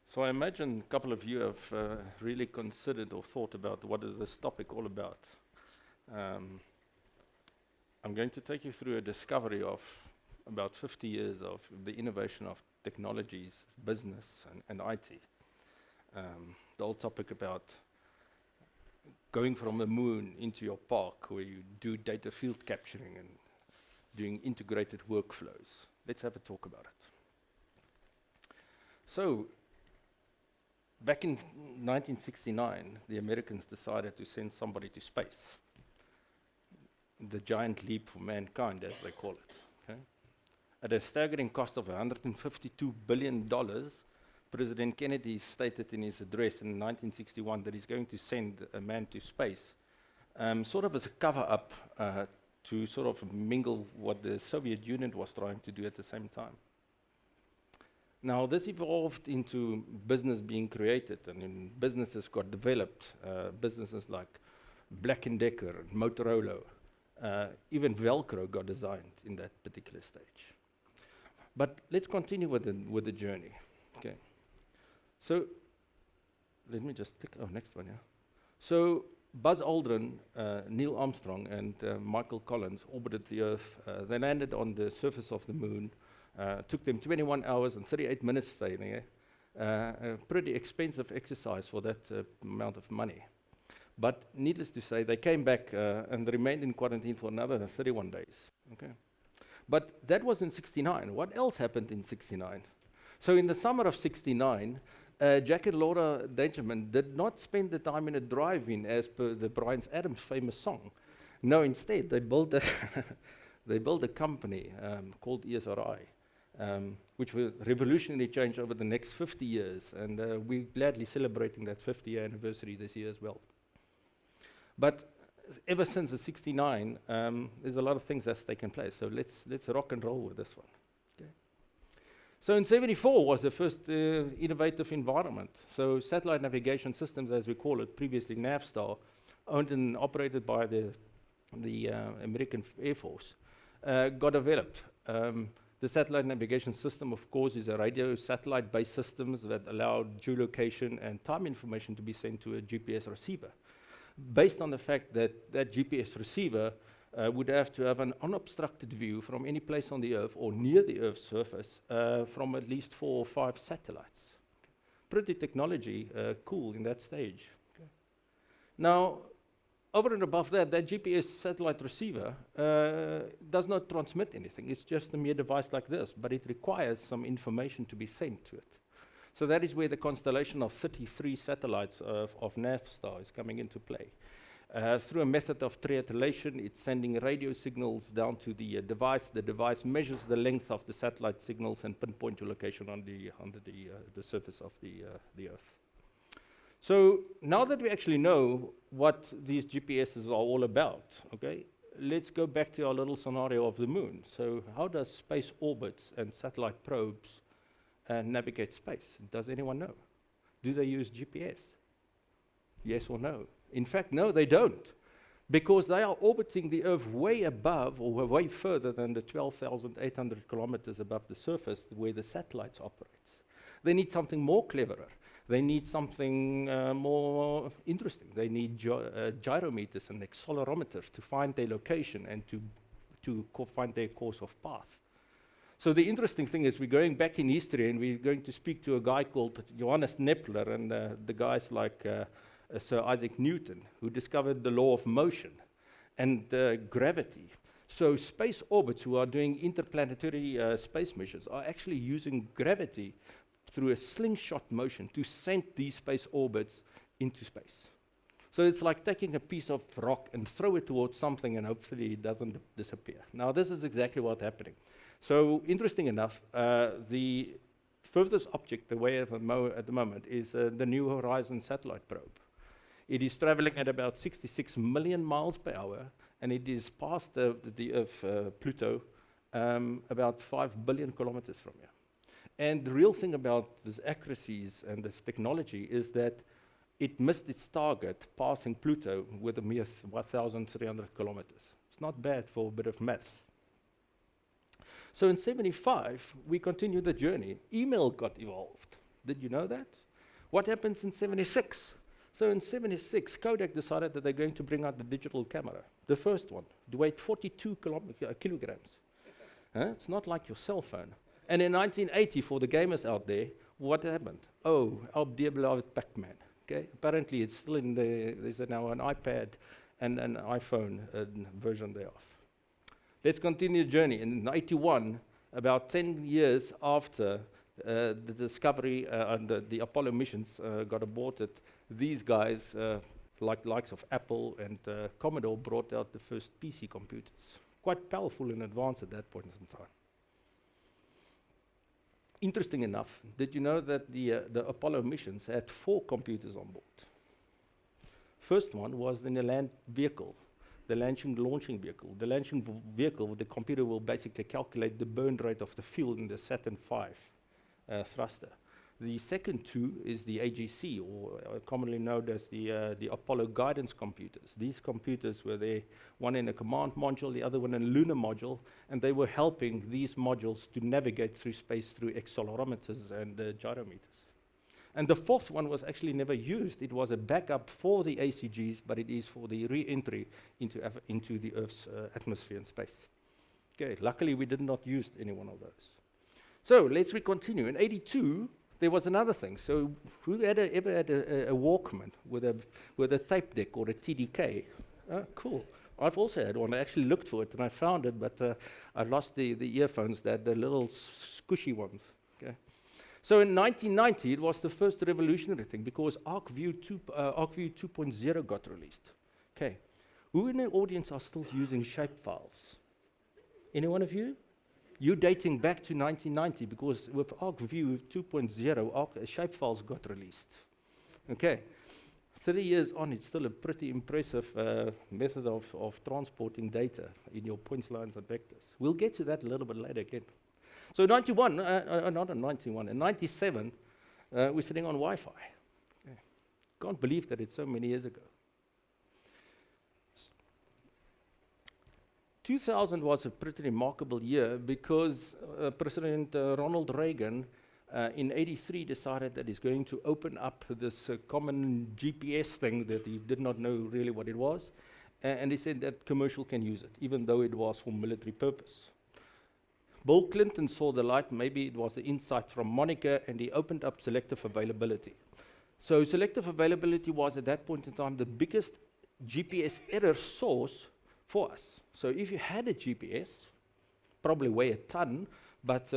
So I imagine a couple of you have really considered or thought about what is this topic all about. Um, I'm going to take you through a discovery of about 50 years of the innovation of technologies, business, and IT. The whole topic about going from the moon into your park where you do data field capturing and doing integrated workflows. Let's have a talk about it. So, back in 1969, the Americans decided to send somebody to space. The giant leap for mankind, as they call it. Okay? At a staggering cost of $152 billion, President Kennedy stated in his address in 1961 that he's going to send a man to space, sort of as a cover-up to sort of mingle what the Soviet Union was trying to do at the same time. Now, this evolved into business being created, and then businesses got developed, businesses like Black & Decker, Motorola, even Velcro got designed in that particular stage. But let's continue with the journey. Okay. So, let me just click, next one, yeah. So, Buzz Aldrin, Neil Armstrong, and Michael Collins orbited the Earth. They landed on the surface of the moon. Took them 21 hours and 38 minutes staying there. A pretty expensive exercise for that amount of money. But needless to say, they came back and remained in quarantine for another 31 days. Okay. But that was in 69. What else happened in 69? So in the summer of 69, Jack and Laura Dangerman did not spend the time in a drive-in as per the Bryan Adams famous song. No, instead, they built a company called Esri. Which will revolutionarily change over the next 50 years, and we're gladly celebrating that 50-year anniversary this year as well. But ever since the 69, there's a lot of things that's taken place, so let's rock and roll with this one. Okay. So in 74 was the first innovative environment. So satellite navigation systems, as we call it, previously Navstar, owned and operated by the American Air Force, got developed. The satellite navigation system, of course, is a radio satellite-based systems that allow geolocation and time information to be sent to a GPS receiver. Based on the fact that that GPS receiver would have to have an unobstructed view from any place on the Earth or near the Earth's surface from at least 4 or 5 satellites. Pretty technology, cool in that stage. Okay. Now, over and above that, that GPS satellite receiver does not transmit anything. It's just a mere device like this, but it requires some information to be sent to it. So that is where the constellation of 33 satellites of Navstar is coming into play. Through a method of triangulation, it's sending radio signals down to the device. The device measures the length of the satellite signals and pinpoint your location under the surface of the Earth. So now that we actually know what these GPSs are all about, okay, let's go back to our little scenario of the moon. So how does space orbits and satellite probes navigate space? Does anyone know? Do they use GPS? Yes or no? In fact, no, they don't, because they are orbiting the Earth way above or way further than the 12,800 kilometers above the surface where the satellites operates. They need something more cleverer. They need something more interesting. They need gyrometers and accelerometers to find their location and to find their course of path. So the interesting thing is we're going back in history and we're going to speak to a guy called Johannes Kepler and the guys like Sir Isaac Newton, who discovered the law of motion and gravity. So space orbits who are doing interplanetary space missions are actually using gravity through a slingshot motion to send these space orbits into space. So it's like taking a piece of rock and throw it towards something and hopefully it doesn't disappear. Now this is exactly what's happening. So interesting enough, the furthest object away at the moment is the New Horizons satellite probe. It is traveling at about 66 million miles per hour, and it is past the Earth, Pluto, about 5 billion kilometers from here. And the real thing about these accuracies and this technology is that it missed its target, passing Pluto, with a mere 1,300 kilometers. It's not bad for a bit of maths. So in 75, we continued the journey. Email got evolved. Did you know that? What happens in 76? So in 76, Kodak decided that they're going to bring out the digital camera. The first one. It weighed 42 kilograms. It's not like your cell phone. And in 1980, for the gamers out there, what happened? Oh, our dear beloved Pac-Man. Okay? Apparently, it's still in there's now an iPad and an iPhone version thereof. Let's continue the journey. In 81, about 10 years after the discovery and the Apollo missions got aborted, these guys, likes of Apple and Commodore, brought out the first PC computers. Quite powerful and advanced at that point in time. Interesting enough, did you know that the Apollo missions had 4 computers on board? First one was in the land vehicle, the launching vehicle. The launching vehicle, the computer will basically calculate the burn rate of the fuel in the Saturn V thruster. The second 2 is the AGC, or commonly known as the Apollo guidance computers. These computers were there, one in a command module, the other one in a lunar module, and they were helping these modules to navigate through space through accelerometers and gyrometers. And the fourth one was actually never used. It was a backup for the ACGs, but it is for the re-entry into the Earth's atmosphere and space. Okay, luckily we did not use any one of those. So let's continue. In 82, there was another thing. So who ever had a Walkman with a tape deck or a TDK? Cool. I've also had one. I actually looked for it and I found it, but I lost the earphones, the little squishy ones. Okay. So in 1990, it was the first revolutionary thing because ArcView 2.0 got released. Okay. Who in the audience are still using shapefiles? Any one of you? You're dating back to 1990 because with ArcView 2.0, shapefiles got released. Okay, 30 years on, it's still a pretty impressive method of transporting data in your points, lines, and vectors. We'll get to that a little bit later again. So 91, not in 91, in 97, we're sitting on Wi-Fi. Okay. Can't believe that it's so many years ago. 2000 was a pretty remarkable year because President Ronald Reagan in 83 decided that he's going to open up this common GPS thing that he did not know really what it was, and he said that commercial can use it, even though it was for military purpose. Bill Clinton saw the light, maybe it was an insight from Monica, and he opened up selective availability. So selective availability was at that point in time the biggest GPS error source for us. So if you had a GPS, probably weigh a ton, but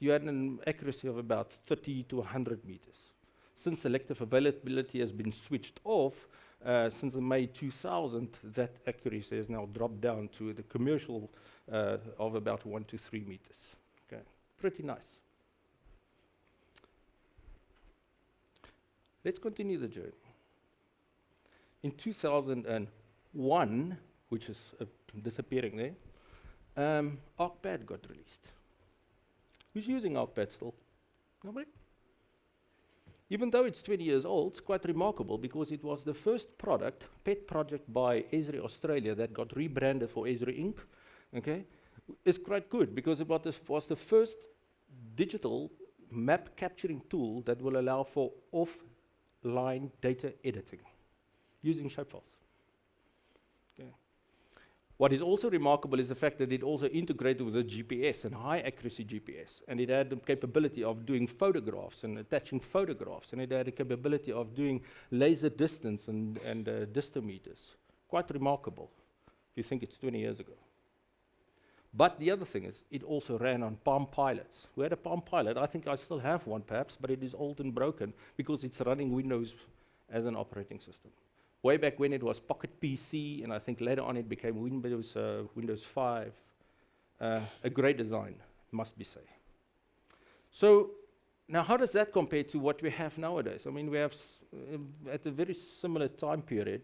you had an accuracy of about 30 to 100 meters. Since selective availability has been switched off, since May 2000, that accuracy has now dropped down to the commercial of about 1 to 3 meters. Okay, pretty nice. Let's continue the journey. In 2001, which is disappearing there, ArcPad got released. Who's using ArcPad still? Nobody? Even though it's 20 years old, it's quite remarkable because it was the first product, pet project by Esri Australia that got rebranded for Esri Inc. Okay? It's quite good because it was the first digital map capturing tool that will allow for offline data editing using shapefiles. Okay. What is also remarkable is the fact that it also integrated with the GPS and high accuracy GPS, and it had the capability of doing photographs and attaching photographs, and it had the capability of doing laser distance and distometers. Quite remarkable if you think it's 20 years ago. But the other thing is, it also ran on Palm Pilots. We had a Palm Pilot. I think I still have one perhaps, but it is old and broken because it's running Windows as an operating system. Way back when it was Pocket PC, and I think later on it became Windows 5. A great design, must be said. So now how does that compare to what we have nowadays? I mean, we have, at a very similar time period,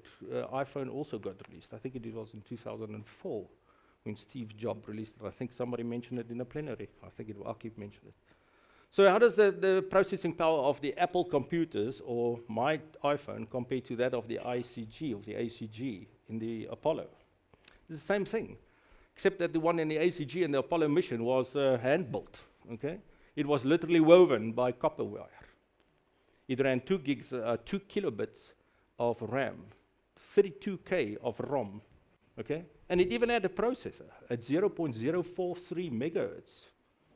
iPhone also got released. I think it was in 2004 when Steve Jobs released it. I think somebody mentioned it in a plenary. I think Akib mentioned it. So how does the processing power of the Apple computers or my iPhone compare to that of the ICG, of the ACG in the Apollo? It's the same thing, except that the one in the ACG and the Apollo mission was hand-built, okay? It was literally woven by copper wire. It ran 2 kilobits of RAM, 32K of ROM, okay? And it even had a processor at 0.043 megahertz,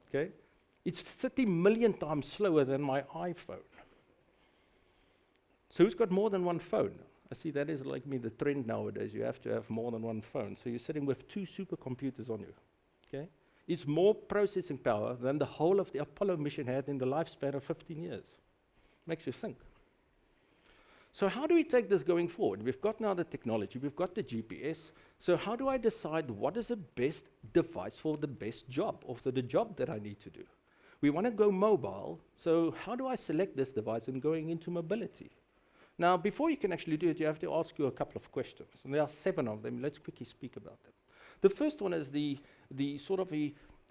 okay? It's 30 million times slower than my iPhone. So who's got more than one phone? I see that is like me, the trend nowadays. You have to have more than one phone. So you're sitting with 2 supercomputers on you, okay? It's more processing power than the whole of the Apollo mission had in the lifespan of 15 years. Makes you think. So how do we take this going forward? We've got now the technology, we've got the GPS. So how do I decide what is the best device for the best job, or for the job that I need to do? We want to go mobile, so how do I select this device and going into mobility? Now, before you can actually do it, you have to ask you a couple of questions. And there are 7 of them. Let's quickly speak about them. The first one is the sort of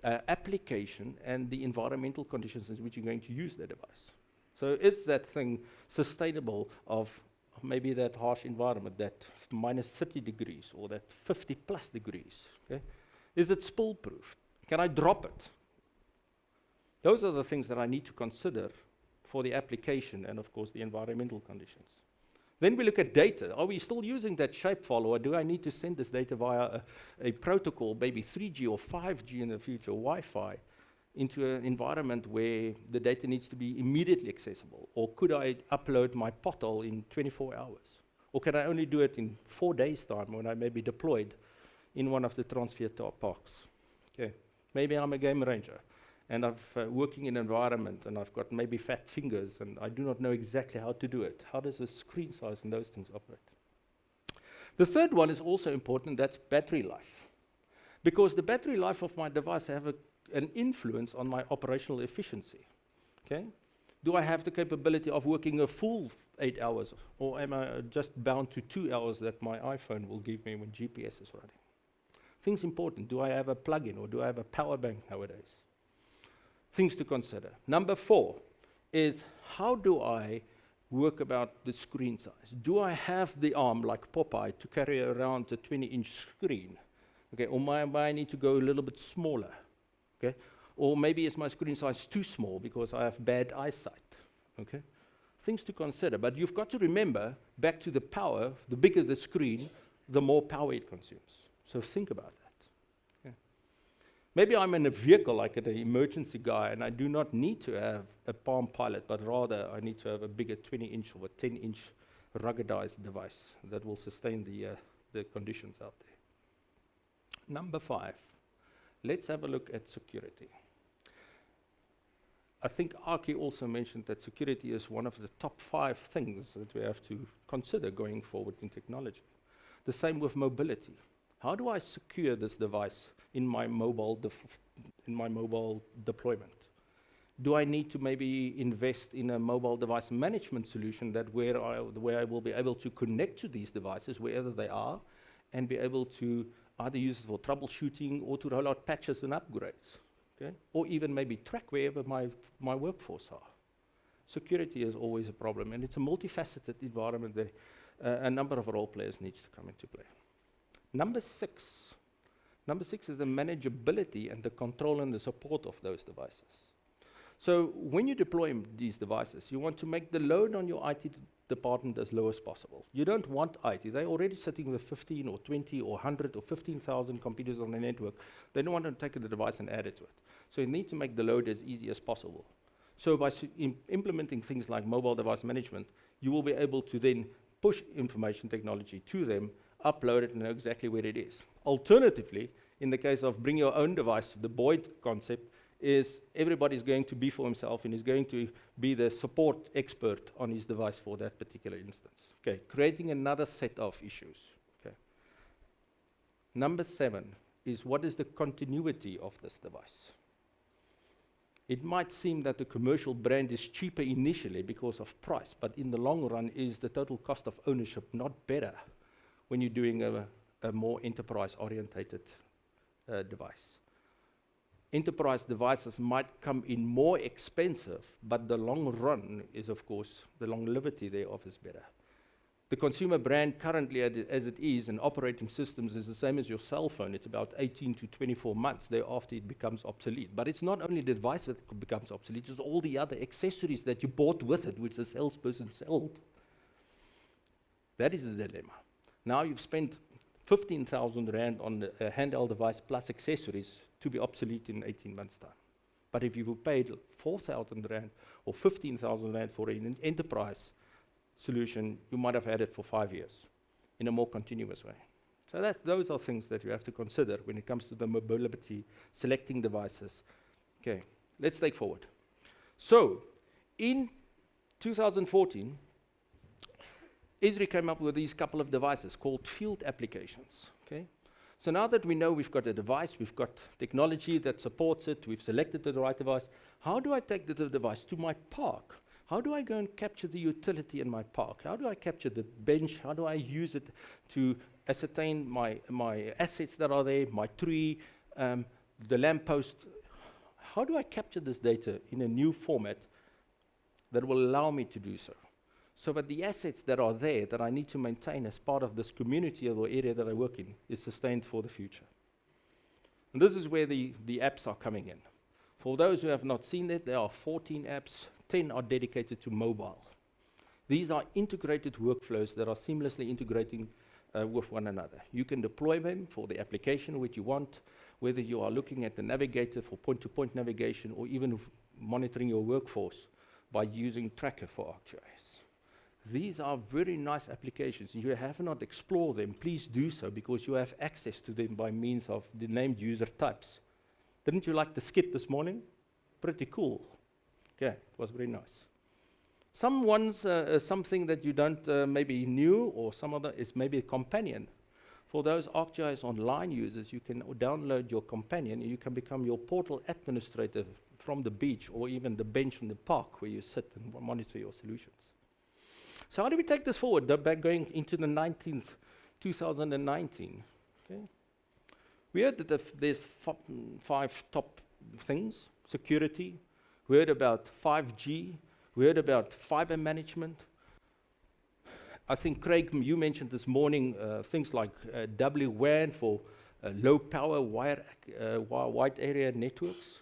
application and the environmental conditions in which you're going to use the device. So is that thing sustainable of maybe that harsh environment, that minus 30 degrees or that 50 plus degrees? Okay? Is it spill proof? Can I drop it? Those are the things that I need to consider for the application and, of course, the environmental conditions. Then we look at data. Are we still using that shapefile, or do I need to send this data via a protocol, maybe 3G or 5G in the future, Wi-Fi, into an environment where the data needs to be immediately accessible? Or could I upload my pothole in 24 hours? Or can I only do it in 4 days' time when I may be deployed in one of the transfer parks? Okay. Maybe I'm a game ranger, and I'm working in an environment, and I've got maybe fat fingers, and I do not know exactly how to do it. How does the screen size and those things operate? The third one is also important, that's battery life. Because the battery life of my device have an influence on my operational efficiency, okay? Do I have the capability of working a full 8 hours, or am I just bound to 2 hours that my iPhone will give me when GPS is running? Things important, do I have a plug-in, or do I have a power bank nowadays? Things to consider. Number 4 is, how do I work about the screen size? Do I have the arm, like Popeye, to carry around a 20-inch screen? Okay, or might I need to go a little bit smaller? Okay, or maybe is my screen size too small because I have bad eyesight? Okay, things to consider. But you've got to remember, back to the power, the bigger the screen, the more power it consumes. So think about that. Maybe I'm in a vehicle like an emergency guy, and I do not need to have a Palm Pilot, but rather I need to have a bigger 20-inch or a 10-inch ruggedized device that will sustain the conditions out there. Number 5, let's have a look at security. I think Aki also mentioned that security is one of the top 5 things that we have to consider going forward in technology. The same with mobility. How do I secure this device in my mobile deployment? Do I need to maybe invest in a mobile device management solution that where I will be able to connect to these devices wherever they are, and be able to either use it for troubleshooting or to roll out patches and upgrades, okay? Or even maybe track wherever my workforce are. Security is always a problem, and it's a multifaceted environment there. A number of role players needs to come into play. Number 6 is the manageability and the control and the support of those devices. So when you deploy these devices, you want to make the load on your IT department as low as possible. You don't want IT. They're already sitting with 15 or 20 or 100 or 15,000 computers on the network. They don't want to take the device and add it to it. So you need to make the load as easy as possible. So by implementing things like mobile device management, you will be able to then push information technology to them, upload it, and know exactly where it is. Alternatively, in the case of bring your own device, the Boyd concept is everybody's going to be for himself and is going to be the support expert on his device for that particular instance. Okay, creating another set of issues. Okay. Number 7 is, what is the continuity of this device? It might seem that the commercial brand is cheaper initially because of price, but in the long run, is the total cost of ownership not better when you're doing a more enterprise-orientated device? Enterprise devices might come in more expensive, but the long run is, of course, the longevity thereof is better. The consumer brand currently, as it is, and operating systems is the same as your cell phone. It's about 18 to 24 months thereafter it becomes obsolete. But it's not only the device that becomes obsolete, it's all the other accessories that you bought with it, which the salesperson sold. That is the dilemma. Now you've spent 15,000 Rand on a handheld device plus accessories to be obsolete in 18 months' time. But if you paid 4,000 Rand or 15,000 Rand for an enterprise solution, you might have had it for 5 years in a more continuous way. So those are things that you have to consider when it comes to the mobility, selecting devices. Okay, let's take forward. So, in 2014, Esri came up with these couple of devices called field applications. Okay? So now that we know we've got a device, we've got technology that supports it, we've selected the right device, how do I take the device to my park? How do I go and capture the utility in my park? How do I capture the bench? How do I use it to ascertain my assets that are there, my tree, the lamppost? How do I capture this data in a new format that will allow me to do so? So that the assets that are there that I need to maintain as part of this community or area that I work in is sustained for the future. And this is where the apps are coming in. For those who have not seen it, there are 14 apps, 10 are dedicated to mobile. These are integrated workflows that are seamlessly integrating with one another. You can deploy them for the application which you want, whether you are looking at the navigator for point-to-point navigation or even monitoring your workforce by using Tracker for ArcGIS. These are very nice applications. If you have not explored them, please do so because you have access to them by means of the named user types. Didn't you like the skit this morning? Pretty cool. Okay, it was very nice. Some ones, something that you don't maybe knew, or some other is maybe a companion. For those ArcGIS Online users, you can download your companion and you can become your portal administrator from the beach or even the bench in the park where you sit and monitor your solutions. So how do we take this forward? Back going into the 2019. Okay. We heard that there's 5 top things: security. We heard about 5G. We heard about fiber management. I think, Craig, you mentioned this morning things like WWAN for low power wide area networks.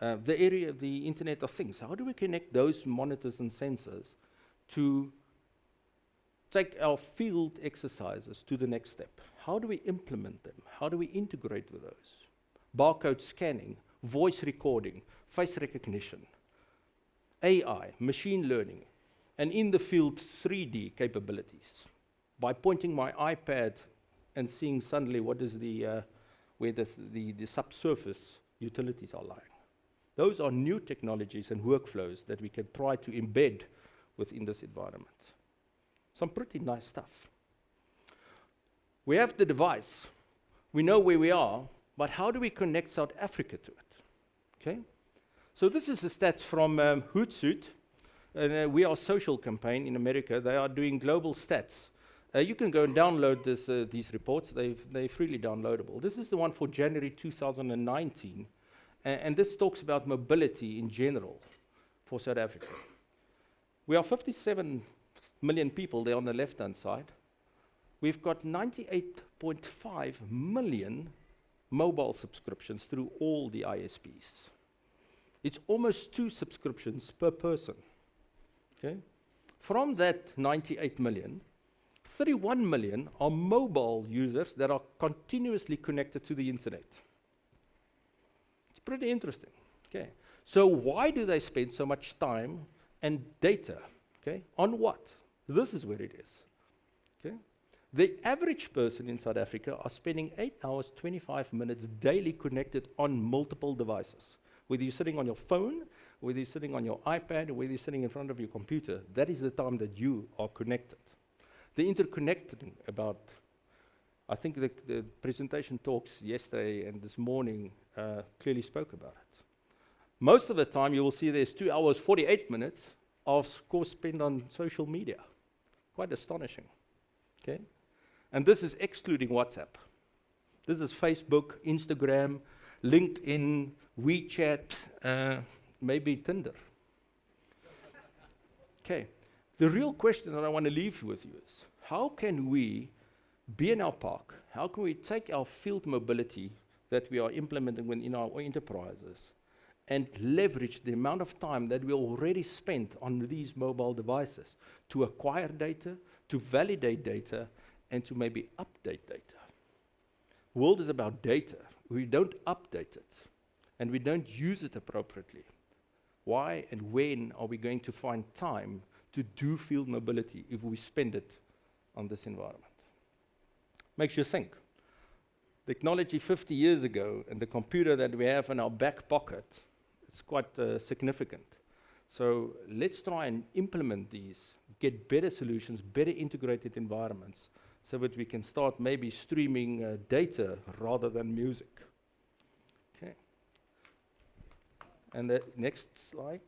The area of the Internet of Things. How do we connect those monitors and sensors to take our field exercises to the next step? How do we implement them? How do we integrate with those? Barcode scanning, voice recording, face recognition, AI, machine learning, and in the field 3D capabilities. By pointing my iPad and seeing suddenly what is where the subsurface utilities are lying. Those are new technologies and workflows that we can try to embed within this environment. Some pretty nice stuff. We have the device. We know where we are, but how do we connect South Africa to it? Okay? So this is the stats from Hootsuite. We are a social campaign in America. They are doing global stats. You can go and download these reports. They're freely downloadable. This is the one for January 2019. And this talks about mobility in general for South Africa. We are 57 million people there on the left-hand side. We've got 98.5 million mobile subscriptions through all the ISPs. It's almost 2 subscriptions per person. Okay? From that 98 million, 31 million are mobile users that are continuously connected to the internet. It's pretty interesting. Okay? So why do they spend so much time and data? Okay? On what? This is where it is. Okay? The average person in South Africa are spending 8 hours, 25 minutes daily connected on multiple devices. Whether you're sitting on your phone, whether you're sitting on your iPad, or whether you're sitting in front of your computer, that is the time that you are connected. The interconnecting about, I think the presentation talks yesterday and this morning clearly spoke about it. Most of the time you will see there's 2 hours, 48 minutes of course spent on social media. Quite astonishing. Okay? And this is excluding WhatsApp. This is Facebook, Instagram, LinkedIn, WeChat, maybe Tinder. Okay. The real question that I want to leave with you is, how can we be in our park? How can we take our field mobility that we are implementing within our enterprises and leverage the amount of time that we already spent on these mobile devices to acquire data, to validate data, and to maybe update data? World is about data. We don't update it, and we don't use it appropriately. Why and when are we going to find time to do field mobility if we spend it on this environment? Makes you think. Technology 50 years ago and the computer that we have in our back pocket, it's quite significant. So let's try and implement these, get better solutions, better integrated environments, so that we can start maybe streaming data rather than music. Okay. And the next slide,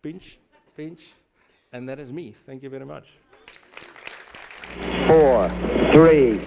pinch, and that is me. Thank you very much. 4, 3,